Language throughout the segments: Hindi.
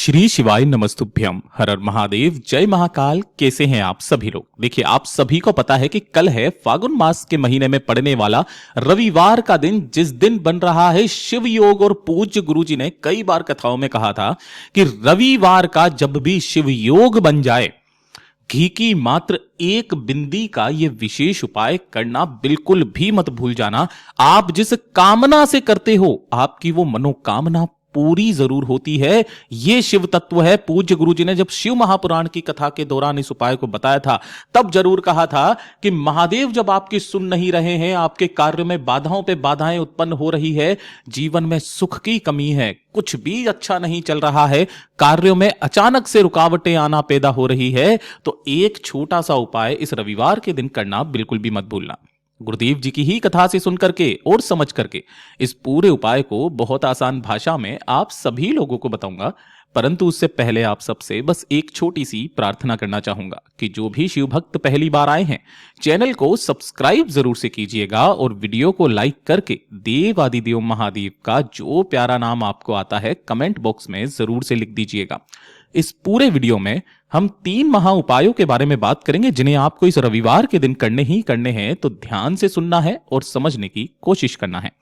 श्री शिवाय नमस्तुभ्यम। हर हर महादेव, जय महाकाल। कैसे हैं आप सभी लोग? देखिए, आप सभी को पता है कि कल है फागुन मास के महीने में पड़ने वाला रविवार का दिन, जिस दिन बन रहा है शिव योग। और पूज्य गुरुजी ने कई बार कथाओं में कहा था कि रविवार का जब भी शिव योग बन जाए, घी की मात्र एक बिंदी का ये विशेष उपाय करना बिल्कुल भी मत भूल जाना। आप जिस कामना से करते हो, आपकी वो मनोकामना पूरी जरूर होती है। ये शिव तत्व है। पूज्य गुरुजी ने जब शिव महापुराण की कथा के दौरान इस उपाय को बताया था, तब जरूर कहा था कि महादेव जब आपकी सुन नहीं रहे हैं, आपके कार्य में बाधाओं पे बाधाएं उत्पन्न हो रही है, जीवन में सुख की कमी है, कुछ भी अच्छा नहीं चल रहा है, कार्यों में अचानक से रुकावटें आना पैदा हो रही है, तो एक छोटा सा उपाय इस रविवार के दिन करना बिल्कुल भी मत भूलना। गुरुदेव जी की ही कथा से सुन करके और समझ करके इस पूरे उपाय को बहुत आसान भाषा में आप सभी लोगों को बताऊंगा। परंतु उससे पहले आप सबसे बस एक छोटी सी प्रार्थना करना चाहूंगा कि जो भी शिव भक्त पहली बार आए हैं, चैनल को सब्सक्राइब जरूर से कीजिएगा और वीडियो को लाइक करके देव आदिदेव महादेव का जो प्यारा नाम आपको आता है कमेंट बॉक्स में जरूर से लिख दीजिएगा। इस पूरे वीडियो में हम 3 महा उपायों के बारे में बात करेंगे, जिन्हें आपको इस रविवार के दिन करने ही करने हैं, तो ध्यान से सुनना है और समझने की कोशिश करना है।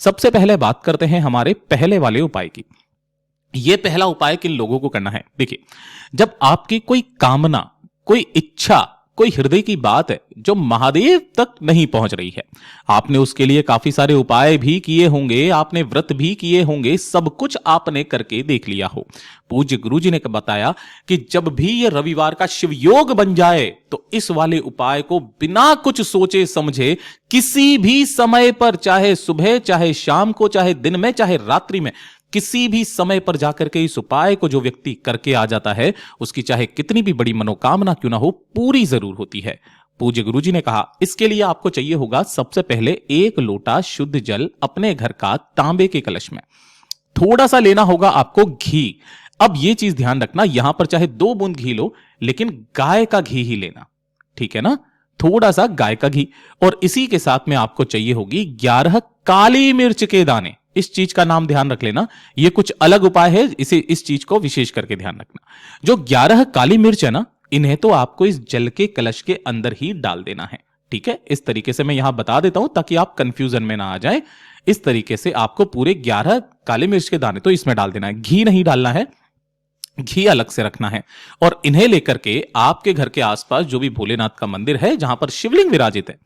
सबसे पहले बात करते हैं हमारे पहले वाले उपाय की। यह पहला उपाय किन लोगों को करना है? देखिए, जब आपकी कोई कामना, कोई इच्छा, कोई हृदय की बात है जो महादेव तक नहीं पहुंच रही है, आपने उसके लिए काफी सारे उपाय भी किए होंगे, आपने व्रत भी किए होंगे, सब कुछ आपने करके देख लिया हो। पूज्य गुरुजी ने बताया कि जब भी ये रविवार का शिव योग बन जाए, तो इस वाले उपाय को बिना कुछ सोचे समझे किसी भी समय पर, चाहे सुबह, चाहे शाम को, चाहे दिन में, चाहे रात्रि में, किसी भी समय पर जाकर के इस उपाय को जो व्यक्ति करके आ जाता है, उसकी चाहे कितनी भी बड़ी मनोकामना क्यों ना हो, पूरी जरूर होती है। पूज्य गुरुजी ने कहा, इसके लिए आपको चाहिए होगा सबसे पहले 1 लोटा शुद्ध जल अपने घर का तांबे के कलश में। थोड़ा सा लेना होगा आपको घी। अब यह चीज ध्यान रखना, यहां पर चाहे 2 बूंद घी लो, लेकिन गाय का घी ही लेना, ठीक है ना? थोड़ा सा गाय का घी। और इसी के साथ में आपको चाहिए होगी 11 काली मिर्च के दाने। इस चीज का नाम ध्यान रख लेना, यह कुछ अलग उपाय है, इस चीज को विशेष करके ध्यान रखना। जो 11 काली मिर्च है ना, इन्हें तो आपको इस जल के कलश के अंदर ही डाल देना है, ठीक है? इस तरीके से मैं यहां बता देता हूं ताकि आप कंफ्यूजन में ना आ जाए। इस तरीके से आपको पूरे 11 काली मिर्च के दाने तो इसमें डाल देना है, घी नहीं डालना है, घी अलग से रखना है। और इन्हें लेकर के आपके घर के आसपास जो भी भोलेनाथ का मंदिर है, जहां पर शिवलिंग विराजित है,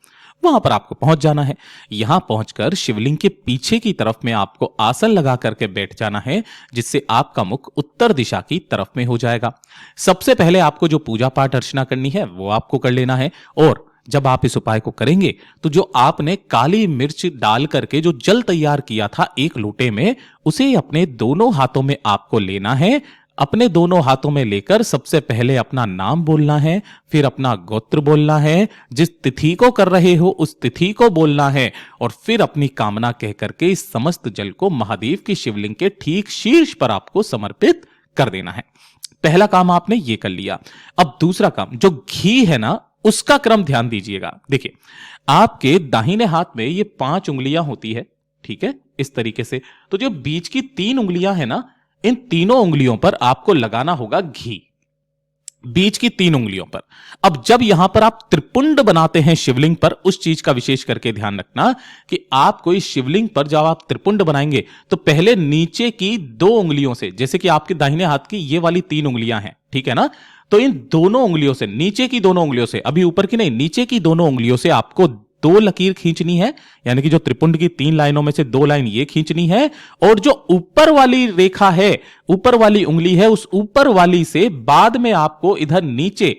वहां पर आपको पहुंच जाना है। यहां पहुंचकर शिवलिंग के पीछे की तरफ में आपको आसन लगा करके बैठ जाना है, जिससे आपका मुख उत्तर दिशा की तरफ में हो जाएगा। सबसे पहले आपको जो पूजा पाठ अर्चना करनी है वो आपको कर लेना है। और जब आप इस उपाय को करेंगे, तो जो आपने काली मिर्च डाल करके जो जल तैयार किया था 1 लोटे में, उसे अपने दोनों हाथों में आपको लेना है। अपने दोनों हाथों में लेकर सबसे पहले अपना नाम बोलना है, फिर अपना गोत्र बोलना है, जिस तिथि को कर रहे हो उस तिथि को बोलना है, और फिर अपनी कामना कह करके इस समस्त जल को महादेव की शिवलिंग के ठीक शीर्ष पर आपको समर्पित कर देना है। पहला काम आपने ये कर लिया। अब दूसरा काम, जो घी है ना, उसका क्रम ध्यान दीजिएगा। देखिए, आपके दाहिने हाथ में ये 5 उंगलियां होती है, ठीक है, इस तरीके से। तो जो बीच की 3 उंगलियां है ना, इन तीनों उंगलियों पर आपको लगाना होगा घी, बीच की 3 उंगलियों पर। अब जब यहां पर आप त्रिपुंड बनाते हैं शिवलिंग पर, उस चीज का विशेष करके ध्यान रखना कि आपको इस शिवलिंग पर जब आप त्रिपुंड बनाएंगे, तो पहले नीचे की 2 उंगलियों से, जैसे कि आपके दाहिने हाथ की ये वाली 3 उंगलियां हैं, ठीक है ना, तो इन दोनों उंगलियों से, नीचे की दोनों उंगलियों से, अभी ऊपर की नहीं, नीचे की दोनों उंगलियों से आपको 2 लकीर खींचनी है। यानी कि जो त्रिपुंड की 3 लाइनों में से 2 लाइन ये खींचनी है, और जो ऊपर वाली रेखा है, ऊपर वाली उंगली है, उस ऊपर वाली से बाद में आपको इधर नीचे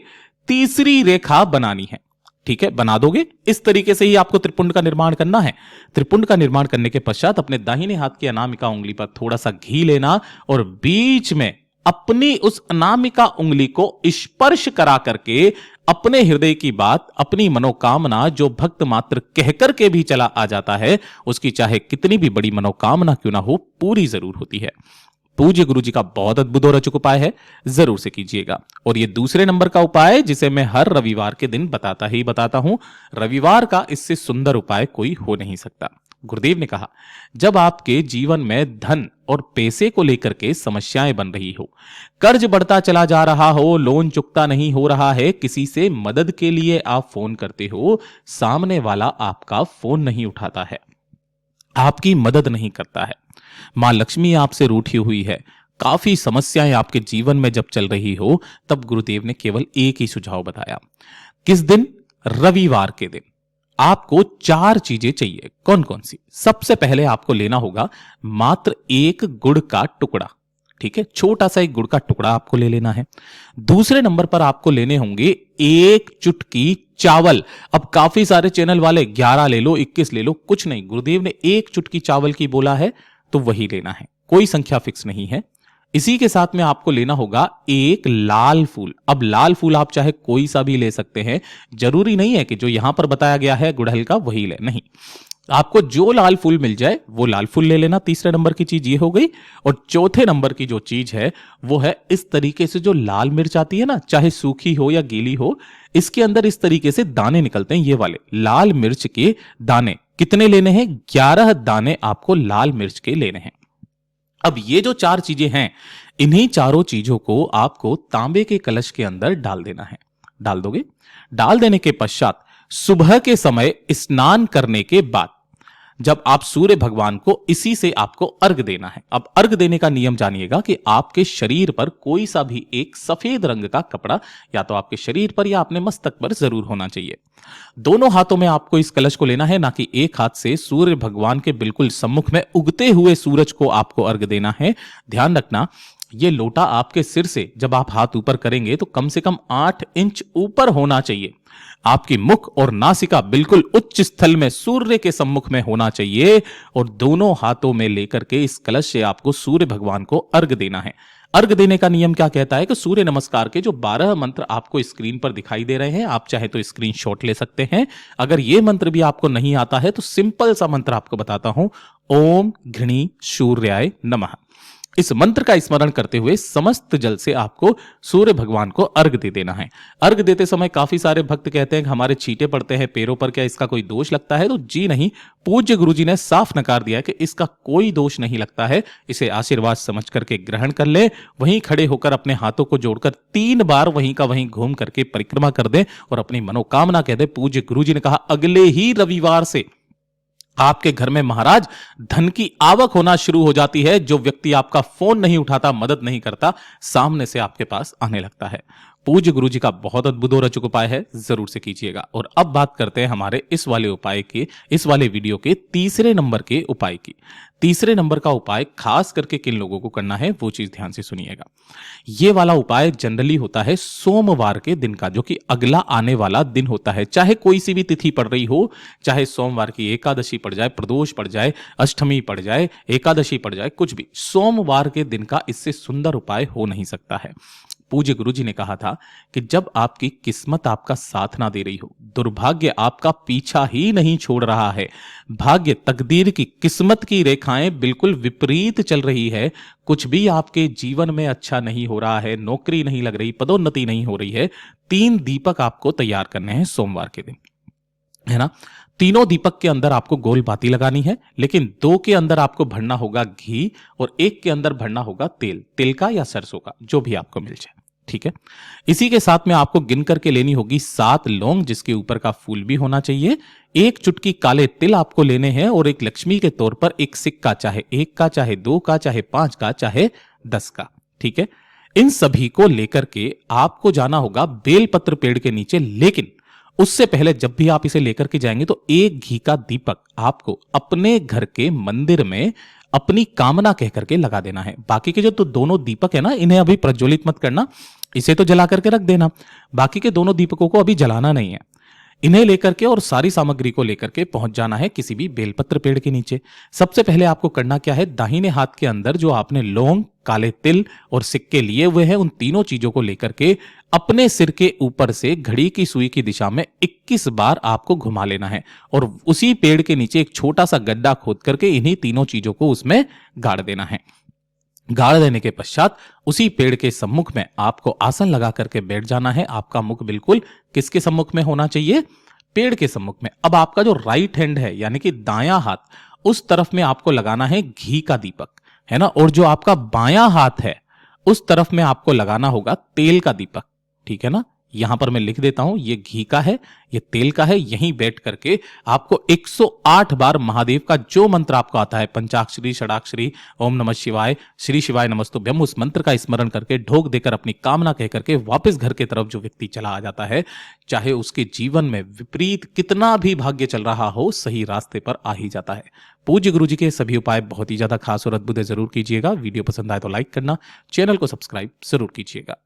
तीसरी रेखा बनानी है, ठीक है? बना दोगे? इस तरीके से ही आपको त्रिपुंड का निर्माण करना है। त्रिपुंड का निर्माण करने के पश्चात अपने दाहिने हाथ की अनामिका उंगली पर थोड़ा सा घी लेना, और बीच में अपनी उस अनामिका उंगली को स्पर्श करा करके अपने हृदय की बात, अपनी मनोकामना, जो भक्त मात्र कहकर के भी चला आ जाता है, उसकी चाहे कितनी भी बड़ी मनोकामना क्यों ना हो, पूरी जरूर होती है। पूज्य गुरु जी का बहुत अद्भुत और अचूक उपाय है, जरूर से कीजिएगा। और ये दूसरे नंबर का उपाय, जिसे मैं हर रविवार के दिन बताता ही बताता हूं। रविवार का इससे सुंदर उपाय कोई हो नहीं सकता। गुरुदेव ने कहा, जब आपके जीवन में धन और पैसे को लेकर के समस्याएं बन रही हो, कर्ज बढ़ता चला जा रहा हो, लोन चुकता नहीं हो रहा है, किसी से मदद के लिए आप फोन करते हो, सामने वाला आपका फोन नहीं उठाता है, आपकी मदद नहीं करता है, मां लक्ष्मी आपसे रूठी हुई है, काफी समस्याएं आपके जीवन में जब चल रही हो, तब गुरुदेव ने केवल एक ही सुझाव बताया। किस दिन? रविवार के दिन आपको 4 चीजें चाहिए। कौन कौन सी? सबसे पहले आपको लेना होगा मात्र एक गुड़ का टुकड़ा, ठीक है, छोटा सा एक गुड़ का टुकड़ा आपको ले लेना है। दूसरे नंबर पर आपको लेने होंगे एक चुटकी चावल। अब काफी सारे चैनल वाले 11 ले लो, 21 ले लो, कुछ नहीं, गुरुदेव ने एक चुटकी चावल की बोला है तो वही लेना है, कोई संख्या फिक्स नहीं है। इसी के साथ में आपको लेना होगा एक लाल फूल। अब लाल फूल आप चाहे कोई सा भी ले सकते हैं, जरूरी नहीं है कि जो यहां पर बताया गया है गुड़हल का वही ले, नहीं, आपको जो लाल फूल मिल जाए वो लाल फूल ले लेना। तीसरे नंबर की चीज ये हो गई। और चौथे नंबर की जो चीज है वो है इस तरीके से जो लाल मिर्च आती है ना, चाहे सूखी हो या गीली हो, इसके अंदर इस तरीके से दाने निकलते हैं, ये वाले लाल मिर्च के दाने। कितने लेने हैं? 11 दाने आपको लाल मिर्च के लेने हैं। अब ये जो 4 चीजें हैं, इन्हीं चारों चीजों को आपको तांबे के कलश के अंदर डाल देना है। डाल दोगे? डाल देने के पश्चात सुबह के समय स्नान करने के बाद जब आप सूर्य भगवान को इसी से आपको अर्घ देना है। अब अर्घ देने का नियम जानिएगा कि आपके शरीर पर कोई सा भी एक सफेद रंग का कपड़ा या तो आपके शरीर पर या अपने मस्तक पर जरूर होना चाहिए। दोनों हाथों में आपको इस कलश को लेना है, ना कि एक हाथ से सूर्य भगवान के बिल्कुल सम्मुख में उगते हुए सूरज को आपको अर्घ देना है। ध्यान रखना, ये लोटा आपके सिर से जब आप हाथ ऊपर करेंगे तो कम से कम 8 इंच ऊपर होना चाहिए। आपकी मुख और नासिका बिल्कुल उच्च स्थल में सूर्य के सम्मुख में होना चाहिए और दोनों हाथों में लेकर के इस कलश से आपको सूर्य भगवान को अर्घ देना है। अर्घ देने का नियम क्या कहता है कि सूर्य नमस्कार के जो 12 मंत्र आपको स्क्रीन पर दिखाई दे रहे हैं, आप चाहे तो स्क्रीनशॉट ले सकते हैं। अगर यह मंत्र भी आपको नहीं आता है तो सिंपल सा मंत्र आपको बताता हूं, ओम घृणी सूर्याय नमः। इस मंत्र का स्मरण करते हुए समस्त जल से आपको सूर्य भगवान को अर्घ दे देना है। अर्घ देते समय काफी सारे भक्त कहते हैं कि हमारे छींटे पड़ते हैं पैरों पर, क्या इसका कोई दोष लगता है? तो जी नहीं, पूज्य गुरुजी ने साफ नकार दिया है कि इसका कोई दोष नहीं लगता है। इसे आशीर्वाद समझ करके ग्रहण कर ले, वहीं खड़े होकर अपने हाथों को जोड़कर 3 बार वहीं का वहीं घूम करके परिक्रमा कर दे और अपनी मनोकामना कह दे। पूज्य गुरुजी ने कहा अगले ही रविवार से आपके घर में महाराज धन की आवक होना शुरू हो जाती है। जो व्यक्ति आपका फोन नहीं उठाता, मदद नहीं करता, सामने से आपके पास आने लगता है। पूज्य गुरुजी का बहुत अद्भुत और अचूक उपाय है, जरूर से कीजिएगा। और अब बात करते हैं हमारे इस वाले उपाय के, इस वाले वीडियो के तीसरे नंबर के उपाय की। तीसरे नंबर का उपाय खास करके किन लोगों को करना है वो चीज ध्यान से सुनिएगा। ये वाला उपाय जनरली होता है सोमवार के दिन का, जो कि अगला आने वाला दिन होता है। चाहे कोई सी भी तिथि पड़ रही हो, चाहे सोमवार की एकादशी पड़ जाए, प्रदोष पड़ जाए, अष्टमी पड़ जाए, एकादशी पड़ जाए, कुछ भी, सोमवार के दिन का इससे सुंदर उपाय हो नहीं सकता है। पूज्य गुरुजी ने कहा था कि जब आपकी किस्मत आपका साथ ना दे रही हो, दुर्भाग्य आपका पीछा ही नहीं छोड़ रहा है, भाग्य तकदीर की किस्मत की रेखाएं बिल्कुल विपरीत चल रही है, कुछ भी आपके जीवन में अच्छा नहीं हो रहा है, नौकरी नहीं लग रही, पदोन्नति नहीं हो रही है, 3 दीपक आपको तैयार करने हैं सोमवार के दिन, है ना। तीनों दीपक के अंदर आपको गोल बाती लगानी है, लेकिन 2 के अंदर आपको भरना होगा घी और 1 के अंदर भरना होगा तेल, तिल का या सरसों का, जो भी आपको मिल जाए, ठीक है। इसी के साथ में आपको गिन करके लेनी होगी 7 लौंग, जिसके ऊपर का फूल भी होना चाहिए। 1 चुटकी काले तिल आपको लेने हैं और एक लक्ष्मी के तौर पर एक सिक्का, चाहे 1 का, चाहे 2 का, चाहे 5 का, चाहे 10 का, ठीक है। इन सभी को लेकर के आपको जाना होगा बेलपत्र पेड़ के नीचे, लेकिन उससे पहले जब भी आप इसे लेकर के जाएंगे तो एक घी का दीपक आपको अपने घर के मंदिर में अपनी कामना कह करके लगा देना है। बाकी के जो तो दोनों दीपक है ना, इन्हें अभी प्रज्वलित मत करना, इसे तो जला करके रख देना। बाकी के दोनों दीपकों को अभी जलाना नहीं है। इन्हें लेकर के और सारी सामग्री को लेकर के पहुंच जाना है किसी भी बेलपत्र पेड़ के नीचे। सबसे पहले आपको करना क्या है, दाहिने हाथ के अंदर जो आपने लौंग, काले तिल और सिक्के लिए हुए हैं, उन तीनों चीजों को लेकर के अपने सिर के ऊपर से घड़ी की सुई की दिशा में 21 बार आपको घुमा लेना है और उसी पेड़ के नीचे एक छोटा सा गड्ढा खोद करके इन्हीं तीनों चीजों को उसमें गाड़ देना है। गाड़ देने के पश्चात उसी पेड़ के सम्मुख में आपको आसन लगा करके बैठ जाना है। आपका मुख बिल्कुल किसके सम्मुख में होना चाहिए? पेड़ के सम्मुख में। अब आपका जो राइट हैंड है, यानी कि दायां हाथ, उस तरफ में आपको लगाना है घी का दीपक, है ना। और जो आपका बायां हाथ है उस तरफ में आपको लगाना होगा तेल का दीपक, ठीक है ना। यहां पर मैं लिख देता हूं, ये घी का है, ये तेल का है। यहीं बैठ करके आपको 108 बार महादेव का जो मंत्र आपको आता है, पंचाक्षरी, षडाक्षरी, ओम नमः शिवाय, श्री शिवाय नमस्तुभ्यम, उस मंत्र का स्मरण करके ढोक देकर अपनी कामना कह करके वापस घर की तरफ जो व्यक्ति चला आ जाता है, चाहे उसके जीवन में विपरीत कितना भी भाग्य चल रहा हो, सही रास्ते पर आ ही जाता है। पूज्य गुरु जी के सभी उपाय बहुत ही ज्यादा खास और अद्भुत है, जरूर कीजिएगा। वीडियो पसंद आए तो लाइक करना, चैनल को सब्सक्राइब जरूर कीजिएगा।